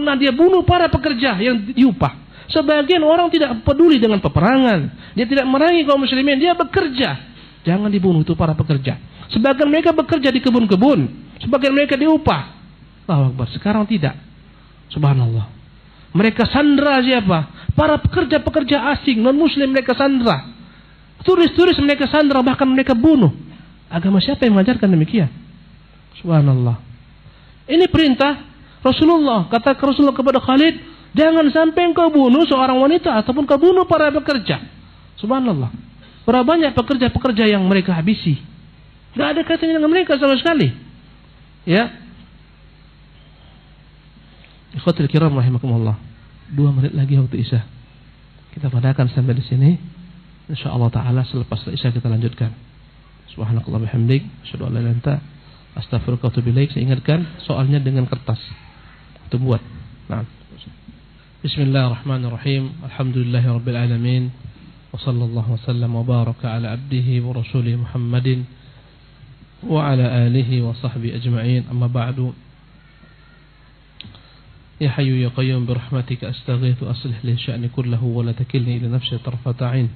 pernah dia bunuh para pekerja yang diupah. Sebagian orang tidak peduli dengan peperangan. Dia tidak merangi kaum muslimin, dia bekerja. Jangan dibunuh itu para pekerja. Sebagian mereka bekerja di kebun-kebun, sebagian mereka diupah. Allahu Akbar. Sekarang tidak. Subhanallah. Mereka sandera siapa? Para pekerja-pekerja asing, non-muslim mereka sandera. Turis-turis mereka sandera, bahkan mereka bunuh. Agama siapa yang mengajarkan demikian? Subhanallah. Ini perintah Rasulullah. Kata Rasulullah kepada Khalid, jangan sampai engkau bunuh seorang wanita ataupun kau bunuh para pekerja. Subhanallah. Berapa banyak pekerja-pekerja yang mereka habisi. Tidak ada kaitannya dengan mereka sama sekali. Ya. Ikhwatul kiram rahimakumullah. 2 menit lagi waktu Isya. Kita padakan sampai di sini. Insyaallah taala selepas Isya kita lanjutkan. Subhanakallah bihamdik, asyhadu an la ilaha illa anta, astaghfiruka wa atubu ilaik. Saya ingatkan soalnya dengan kertas. Itu buat. Nah. Bismillahirrahmanirrahim. Alhamdulillahirabbil alamin. Wa sallallahu wasallam wa baraka ala abdihi wa rasulih Muhammadin wa ala alihi wa sahbihi ajma'in. Amma ba'du. Ya hayyu ya qayyum bi rahmatika astaghithu aslih li sya'ni kullahu wa la takilni ila nafsi tarfata 'ain.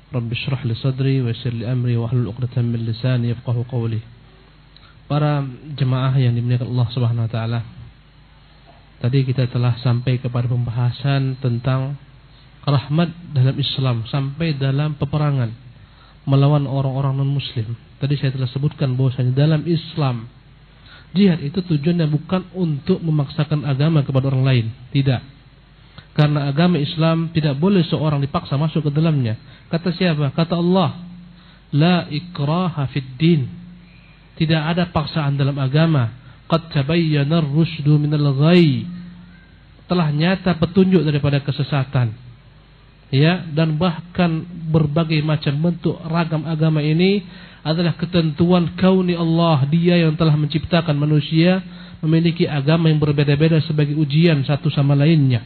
Rabbi shrah li sadri wa yassir li amri wa hlul 'uqdatam min lisani yafqahu qawli. Para jemaah yang dimuliakan Allah Subhanahu wa taala. Tadi kita telah sampai kepada pembahasan tentang rahmat dalam Islam sampai dalam peperangan melawan orang-orang non-muslim. Tadi saya telah sebutkan bahwasanya dalam Islam jihad itu tujuannya bukan untuk memaksakan agama kepada orang lain, tidak. Karena agama Islam tidak boleh seorang dipaksa masuk ke dalamnya. Kata siapa? Kata Allah, la ikraha fid din. Tidak ada paksaan dalam agama. Qad tabayyana ar-rusydu minal ghayy. Telah nyata petunjuk daripada kesesatan. Ya, dan bahkan berbagai macam bentuk ragam agama ini adalah ketentuan kauni Allah. Dia yang telah menciptakan manusia memiliki agama yang berbeda-beda sebagai ujian satu sama lainnya.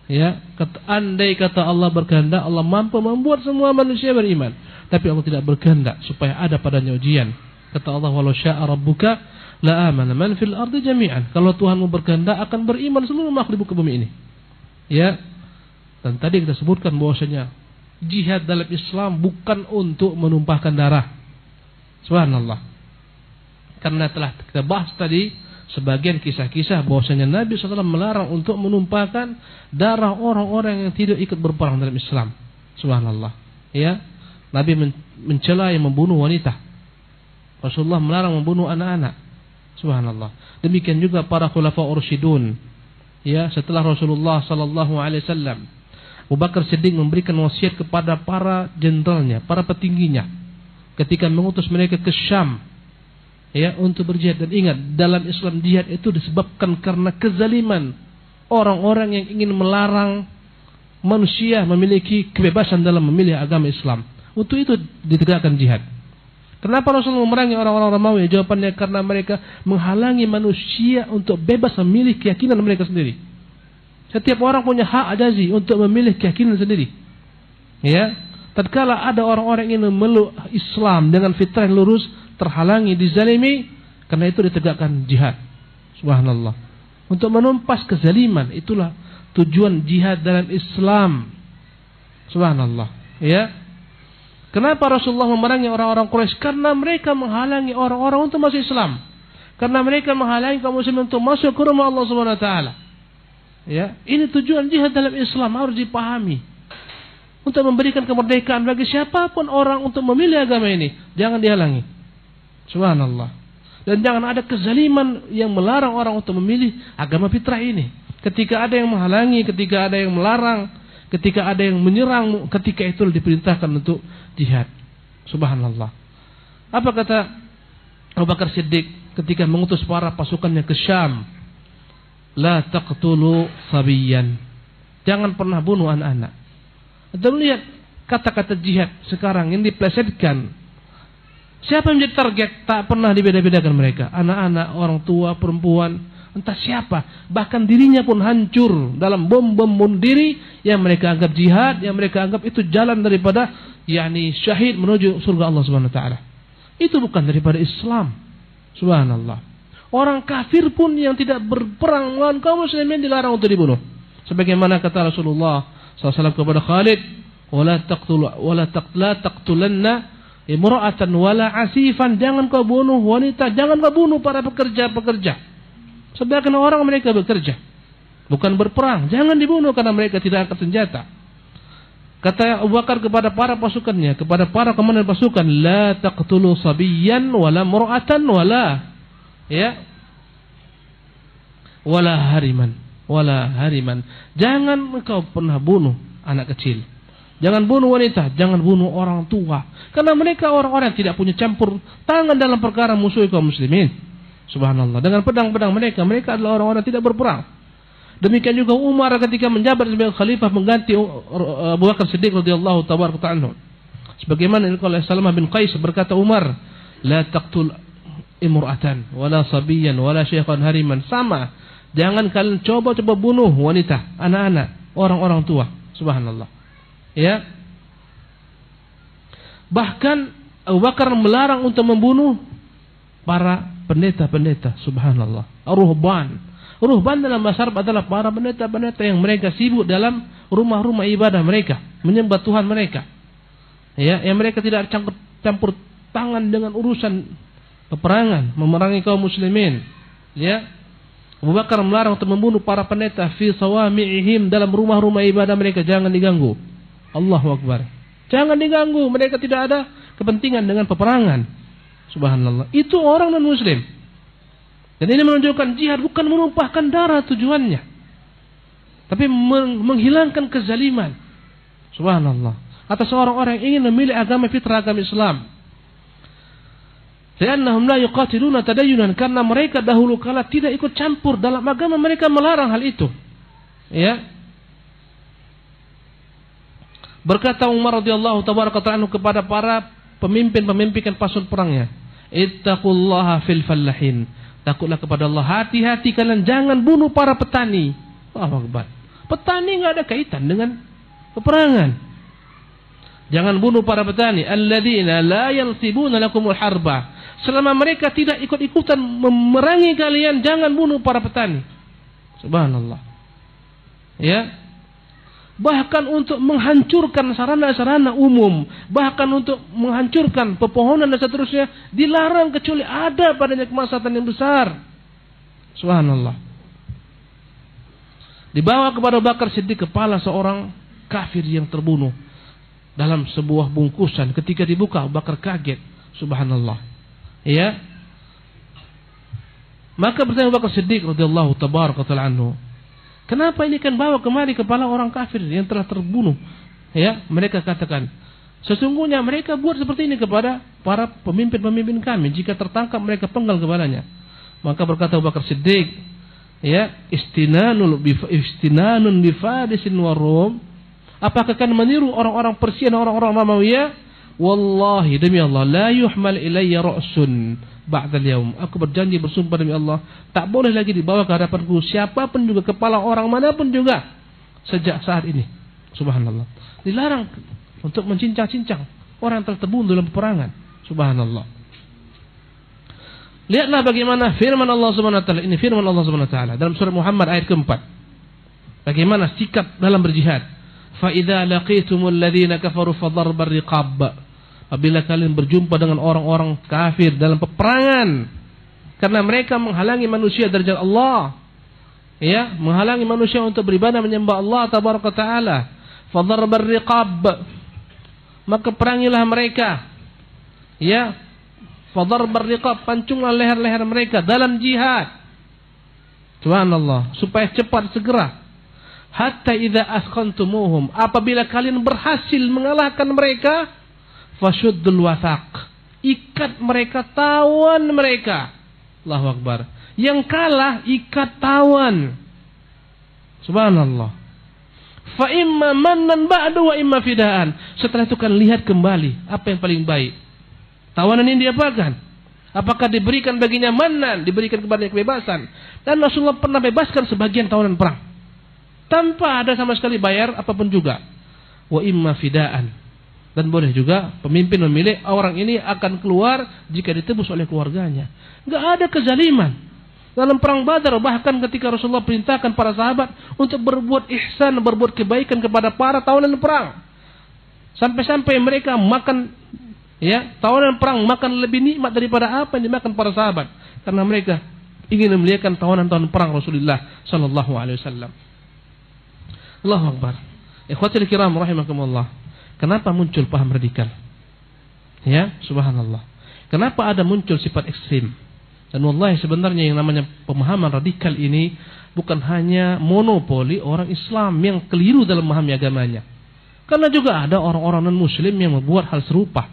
Ya, andai kata Allah berkehendak, Allah mampu membuat semua manusia beriman. Tapi Allah tidak berkehendak supaya ada padanya ujian. Kata Allah, walau syaa rabbuka la amana man fil ardi jami'an. Kalau Tuhanmu berkehendak akan beriman seluruh makhluk di muka bumi ini. Ya. Dan tadi kita sebutkan bahwasanya jihad dalam Islam bukan untuk menumpahkan darah. Subhanallah. Karena telah kita bahas tadi sebagian kisah-kisah bahwasanya Nabi SAW melarang untuk menumpahkan darah orang-orang yang tidak ikut berperang dalam Islam. Subhanallah. Ya, Nabi mencela yang membunuh wanita. Rasulullah melarang membunuh anak-anak. Subhanallah. Demikian juga para khulafaur rasyidun. Ya, setelah Rasulullah sallallahu alaihi wasallam, Abu Bakar Siddiq memberikan wasiat kepada para jenderalnya, para petingginya ketika mengutus mereka ke Syam ya untuk berjihad. Dan ingat, dalam Islam jihad itu disebabkan karena kezaliman orang-orang yang ingin melarang manusia memiliki kebebasan dalam memilih agama Islam. Untuk itu ditegakkan jihad. Kenapa Rasulullah memerangi orang-orang Romawi? Jawabannya karena mereka menghalangi manusia untuk bebas memilih keyakinan mereka sendiri. Setiap orang punya hak ajazi untuk memilih keyakinan sendiri. Ya, tatkala ada orang-orang yang memeluk Islam dengan fitrah yang lurus, terhalangi, dizalimi, karena itu ditegakkan jihad. Subhanallah. Untuk menumpas kezaliman, itulah tujuan jihad dalam Islam. Subhanallah. Ya. Kenapa Rasulullah memerangi orang-orang Quraisy? Karena mereka menghalangi orang-orang untuk masuk Islam. Karena mereka menghalangi kaum muslimin untuk masuk ke rumah Allah Subhanahu wa taala. Ya, ini tujuan jihad dalam Islam harus dipahami. Untuk memberikan kemerdekaan bagi siapapun orang untuk memilih agama ini, jangan dihalangi. Subhanallah. Dan jangan ada kezaliman yang melarang orang untuk memilih agama fitrah ini. Ketika ada yang menghalangi, ketika ada yang melarang, ketika ada yang menyerang, ketika itu diperintahkan untuk jihad. Subhanallah. Apa kata Abu Bakar Siddiq ketika mengutus para pasukannya ke Syam? La taqtulu sabiyan. Jangan pernah bunuh anak-anak. Dan lihat kata-kata jihad sekarang yang diplesetkan. Siapa yang menjadi target? Tak pernah dibeda-bedakan mereka. Anak-anak, orang tua, perempuan, entah siapa. Bahkan dirinya pun hancur dalam bom-bom bunuh diri yang mereka anggap jihad, yang mereka anggap itu jalan daripada syahid menuju surga Allah Subhanahu wa taala. Itu bukan daripada Islam. Subhanallah. Orang kafir pun yang tidak berperang melawan kaum muslimin dilarang untuk dibunuh. Sebagaimana kata Rasulullah SAW kepada Khalid, la taqtulanna imra'atan wala asifan, jangan kau bunuh wanita, jangan kau bunuh para pekerja-pekerja. Sedangkan orang mereka bekerja, bukan berperang, jangan dibunuh karena mereka tidak angkat senjata. Kata Abu Bakar kepada para pasukannya, kepada para komandan pasukan, la taqtulu sabiyyan wala mur'atan wala hariman. Jangan engkau pernah bunuh anak kecil. Jangan bunuh wanita, jangan bunuh orang tua. Karena mereka orang-orang yang tidak punya campur tangan dalam perkara musuh kaum muslimin. Subhanallah. Dengan pedang-pedang mereka adalah orang-orang tidak berperang. Demikian juga Umar ketika menjabat sebagai khalifah mengganti Abu Bakar Siddiq radhiyallahu tabaraka anhu. Sebagaimana oleh Salamah bin Qais berkata Umar, la taqtul imra'atan wala sabiyyan wala syaikhan hariman. Sama. Jangan kalian coba-coba bunuh wanita, anak-anak, orang-orang tua. Subhanallah. Ya. Bahkan Abu Bakar melarang untuk membunuh para pendeta-pendeta. Subhanallah. Ruhban dalam bahasa Arab adalah para pendeta-pendeta yang mereka sibuk dalam rumah-rumah ibadah mereka, menyembah Tuhan mereka. Ya, yang mereka tidak campur tangan dengan urusan peperangan, memerangi kaum muslimin. Ya. Abu Bakar melarang untuk membunuh para pendeta fi sawami'ihim, dalam rumah-rumah ibadah mereka, jangan diganggu. Allahu Akbar. Jangan diganggu, mereka tidak ada kepentingan dengan peperangan. Subhanallah. Itu orang non-muslim. Dan ini menunjukkan jihad bukan menumpahkan darah tujuannya, tapi menghilangkan kezaliman. Subhanallah. Atas orang-orang yang ingin memilih agama fitrah, agama Islam. Li'annahum la yuqatiluna tadayyunan, karena mereka dahulu kala tidak ikut campur dalam agama, mereka melarang hal itu. Ya. Berkata Umar radhiyallahu tabaraka anhu kepada para pemimpin pasukan perangnya, ittaqullaha fil fallahin. Takutlah kepada Allah, hati-hati kalian jangan bunuh para petani. Allahu Akbar. Petani enggak ada kaitan dengan peperangan. Jangan bunuh para petani, alladzina la yansibuna lakumul harba. Selama mereka tidak ikut-ikutan memerangi kalian, jangan bunuh para petani. Subhanallah. Ya. Bahkan untuk menghancurkan sarana-sarana umum, bahkan untuk menghancurkan pepohonan dan seterusnya, dilarang kecuali ada padanya kemaslahatan yang besar. Subhanallah. Dibawa kepada Abu Bakar Siddiq kepala seorang kafir yang terbunuh dalam sebuah bungkusan. Ketika dibuka, Abu Bakar kaget. Subhanallah. Ya. Maka bertanya Abu Bakar Siddiq radhiyallahu tabaraka anhu, kenapa ini kan bawa kemari kepala orang kafir yang telah terbunuh? Ya, mereka katakan, sesungguhnya mereka buat seperti ini kepada para pemimpin-pemimpin kami. Jika tertangkap mereka penggal kepalanya. Maka berkata Abu Bakar Siddiq, ya, istinanun bifadisin warum. Apakah akan meniru orang-orang Persia dan orang-orang Romawi? Wallahi, demi Allah, la yuhmal ilayya ra'sun ba'dal yaum. Aku berjanji, bersumpah demi Allah, tak boleh lagi dibawa ke hadapanku siapapun juga, kepala orang manapun juga, sejak saat ini. Subhanallah. Dilarang untuk mencincang-cincang orang yang telah terbunuh dalam peperangan. Subhanallah. Lihatlah bagaimana firman Allah Subhanahu wa taala. Ini firman Allah Subhanahu wa taala dalam surah Muhammad ayat keempat. Bagaimana sikap dalam berjihad? Fa idza laqitumul ladzina kafaru fadharbar riqab. Apabila kalian berjumpa dengan orang-orang kafir dalam peperangan, karena mereka menghalangi manusia dari jalan Allah, ya, menghalangi manusia untuk beribadah menyembah Allah tabaraka taala, fadharbar riqab, maka perangilah mereka, ya, fadharbar riqab, pancunglah leher-leher mereka dalam jihad. Subhanallah, supaya cepat segera. Hatta idza asqantumuhum, apabila kalian berhasil mengalahkan mereka, fashuddul wathaq, ikat mereka, tawan mereka. Allahu Akbar. Yang kalah ikat tawan. Subhanallah. Fa imma mannan ba'du wa imma fidaan. Setelah itu kan lihat kembali apa yang paling baik. Tawanan ini diapakan? Apakah diberikan baginya mannan, diberikan kepada kebebasan? Dan Rasulullah pernah bebaskan sebagian tawanan perang tanpa ada sama sekali bayar apapun juga. Wa imma fidaan. Dan boleh juga pemimpin memilih orang ini akan keluar jika ditebus oleh keluarganya. Enggak ada kezaliman. Dalam perang Badar, bahkan ketika Rasulullah perintahkan para sahabat untuk berbuat ihsan, berbuat kebaikan kepada para tawanan perang. Sampai-sampai mereka makan, ya, tawanan perang makan lebih nikmat daripada apa yang dimakan para sahabat, karena mereka ingin memuliakan tawanan-tawanan perang Rasulullah sallallahu alaihi wasallam. Allahu Akbar. Ikhwatul kiram rahimakumullah. Kenapa muncul paham radikal? Ya, subhanallah. Kenapa ada muncul sifat ekstrim? Dan wallahi sebenarnya yang namanya pemahaman radikal ini bukan hanya monopoli orang Islam yang keliru dalam memahami agamanya. Karena juga ada orang-orang non-muslim yang membuat hal serupa,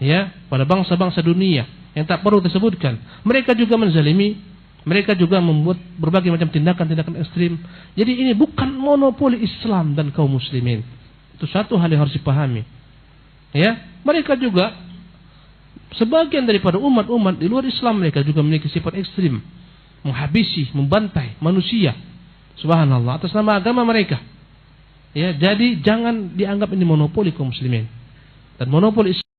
ya, pada bangsa-bangsa dunia yang tak perlu disebutkan. Mereka juga menzalimi, mereka juga membuat berbagai macam tindakan-tindakan ekstrim. Jadi ini bukan monopoli Islam dan kaum muslimin. Itu satu hal yang harus dipahami. Ya, mereka juga sebagian daripada umat-umat di luar Islam, mereka juga memiliki sifat ekstrim, menghabisi, membantai manusia, subhanallah, atas nama agama mereka. Ya, jadi jangan dianggap ini monopoli kaum muslimin dan monopoli Islam.